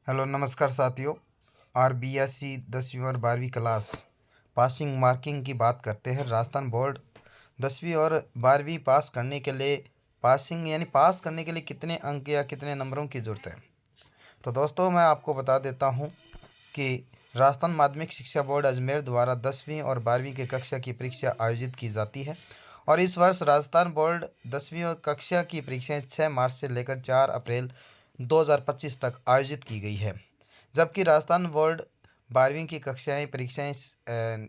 Hello नमस्कार साथियों। RBSC 10वीं और 12वीं क्लास पासिंग मार्किंग की बात करते हैं। राजस्थान बोर्ड 10वीं और 12वीं पास करने के लिए पासिंग यानी पास करने के लिए कितने अंक या कितने नंबरों की ज़रूरत है। तो दोस्तों मैं आपको बता देता हूं कि राजस्थान माध्यमिक शिक्षा बोर्ड अजमेर द्वारा 10वीं और 12वीं की कक्षा की परीक्षा आयोजित की जाती है। और इस वर्ष राजस्थान बोर्ड 10वीं और कक्षा की परीक्षाएं 6 मार्च से लेकर 4 अप्रैल 2025 तक आयोजित की गई है। जबकि राजस्थान बोर्ड 12वीं की कक्षाएं परीक्षाएं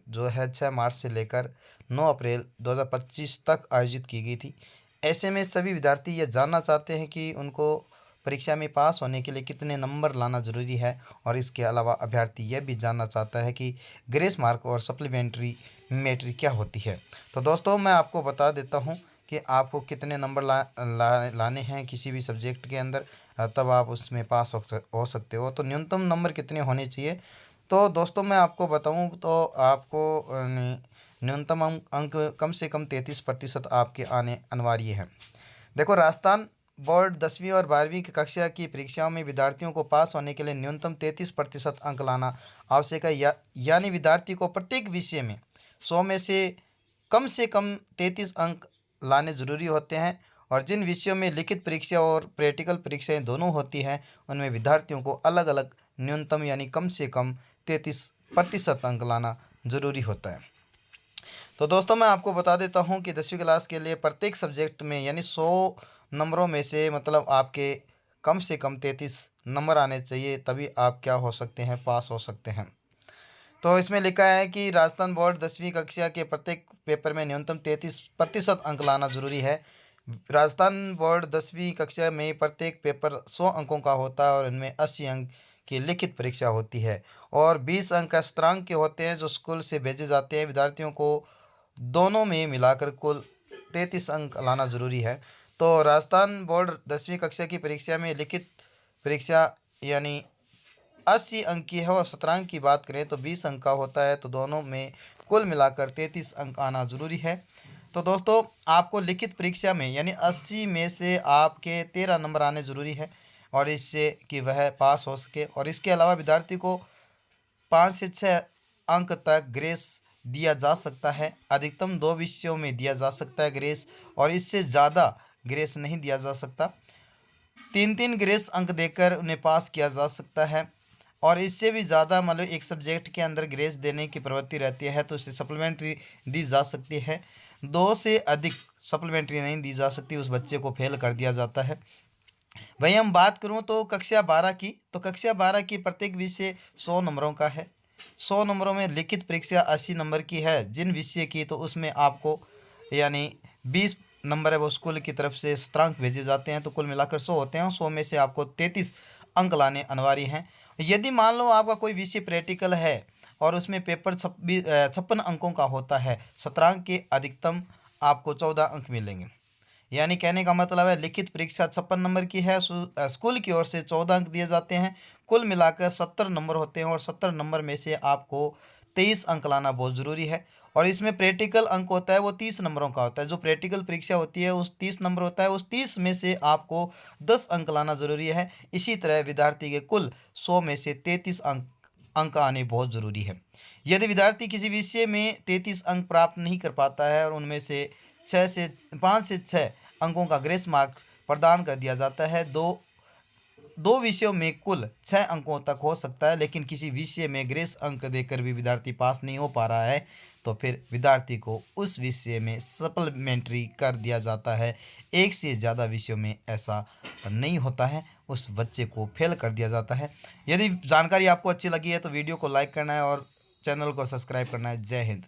जो है 6 मार्च से लेकर 9 अप्रैल 2025 तक आयोजित की गई थी। ऐसे में सभी विद्यार्थी ये जानना चाहते हैं कि उनको परीक्षा में पास होने के लिए कितने नंबर लाना ज़रूरी है। और इसके अलावा अभ्यर्थी यह भी जानना चाहता है कि ग्रेस मार्क और सप्लीमेंट्री मेट्री क्या होती है। तो दोस्तों मैं आपको बता देता हूं कि आपको कितने नंबर लाने हैं किसी भी सब्जेक्ट के अंदर, तब आप उसमें पास हो सकते हो। तो न्यूनतम नंबर कितने होने चाहिए। तो दोस्तों मैं आपको बताऊं तो आपको न्यूनतम अंक कम से कम 33% आपके आने अनिवार्य है। देखो, राजस्थान बोर्ड 10वीं और 12वीं की कक्षा की परीक्षाओं में विद्यार्थियों को पास होने के लिए न्यूनतम 33% अंक लाना आवश्यक है। यानी विद्यार्थी को प्रत्येक विषय में 100 में से कम 33 अंक लाने ज़रूरी होते हैं। और जिन विषयों में लिखित परीक्षा और प्रैक्टिकल परीक्षाएं दोनों होती हैं उनमें विद्यार्थियों को अलग अलग न्यूनतम यानी कम से कम 33% अंक लाना ज़रूरी होता है। तो दोस्तों मैं आपको बता देता हूं कि 10वीं क्लास के लिए प्रत्येक सब्जेक्ट में यानी 100 नंबरों में से मतलब आपके कम से कम 33 नंबर आने चाहिए, तभी आप क्या हो सकते हैं, पास हो सकते हैं। तो इसमें लिखा है कि राजस्थान बोर्ड 10वीं कक्षा के प्रत्येक पेपर में न्यूनतम 33% अंक लाना जरूरी है। राजस्थान बोर्ड 10वीं कक्षा में प्रत्येक पेपर 100 अंकों का होता है और इनमें 80 अंक की लिखित परीक्षा होती है और 20 अंक शतरंज के होते हैं जो स्कूल से भेजे जाते हैं। विद्यार्थियों को दोनों में मिलाकर कुल 33 अंक लाना जरूरी है। तो राजस्थान बोर्ड 10वीं कक्षा की परीक्षा में लिखित परीक्षा यानी 80 अंक की है और शतरंज की बात करें तो 20 अंक का होता है। तो दोनों में कुल मिलाकर 33 अंक आना ज़रूरी है। तो दोस्तों आपको लिखित परीक्षा में यानी 80 में से आपके 13 नंबर आने ज़रूरी है और इससे कि वह पास हो सके। और इसके अलावा विद्यार्थी को 5 से 6 अंक तक ग्रेस दिया जा सकता है। अधिकतम 2 विषयों में दिया जा सकता है ग्रेस, और इससे ज़्यादा ग्रेस नहीं दिया जा सकता। 3-3 ग्रेस अंक देकर उन्हें पास किया जा सकता है और इससे भी ज़्यादा मतलब एक सब्जेक्ट के अंदर ग्रेस देने की प्रवृत्ति रहती है तो इसे सप्लीमेंट्री दी जा सकती है। 2 से अधिक सप्लीमेंट्री नहीं दी जा सकती, उस बच्चे को फेल कर दिया जाता है। वहीं हम बात करूं तो कक्षा 12 की, तो कक्षा 12 की प्रत्येक विषय 100 नंबरों का है। 100 नंबरों में लिखित परीक्षा 80 नंबर की है। जिन विषय की तो उसमें आपको यानी 20 नंबर है वो स्कूल की तरफ से शतरंज भेजे जाते हैं, तो कुल मिलाकर 100 होते हैं। 100 में से आपको 33 अंक लाने अनिवार्य हैं। यदि मान लो आपका कोई विषय प्रैक्टिकल है और उसमें पेपर 56 अंकों का होता है, शतरंज के अधिकतम आपको 14 अंक मिलेंगे। यानी कहने का मतलब है लिखित परीक्षा 56 नंबर की है, स्कूल की ओर से 14 अंक दिए जाते हैं। कुल मिलाकर 70 नंबर होते हैं और 70 नंबर में से आपको 23 अंक लाना बहुत ज़रूरी है। और इसमें प्रैक्टिकल अंक होता है वो 30 नंबरों का होता है। जो प्रैक्टिकल परीक्षा होती है उस 30 नंबर होता है, उस 30 में से आपको 10 अंक लाना ज़रूरी है। इसी तरह विद्यार्थी के कुल 100 में से 33 अंक आने बहुत ज़रूरी है। यदि विद्यार्थी किसी विषय में 33 अंक प्राप्त नहीं कर पाता है और उनमें से 5 से 6 अंकों का ग्रेस मार्क प्रदान कर दिया जाता है। दो विषयों में कुल 6 अंकों तक हो सकता है, लेकिन किसी विषय में ग्रेस अंक देकर भी विद्यार्थी पास नहीं हो पा रहा है तो फिर विद्यार्थी को उस विषय में सप्लीमेंट्री कर दिया जाता है। एक से ज़्यादा विषयों में ऐसा नहीं होता है, उस बच्चे को फेल कर दिया जाता है। यदि जानकारी आपको अच्छी लगी है तो वीडियो को लाइक करना है और चैनल को सब्सक्राइब करना है। जय हिंद।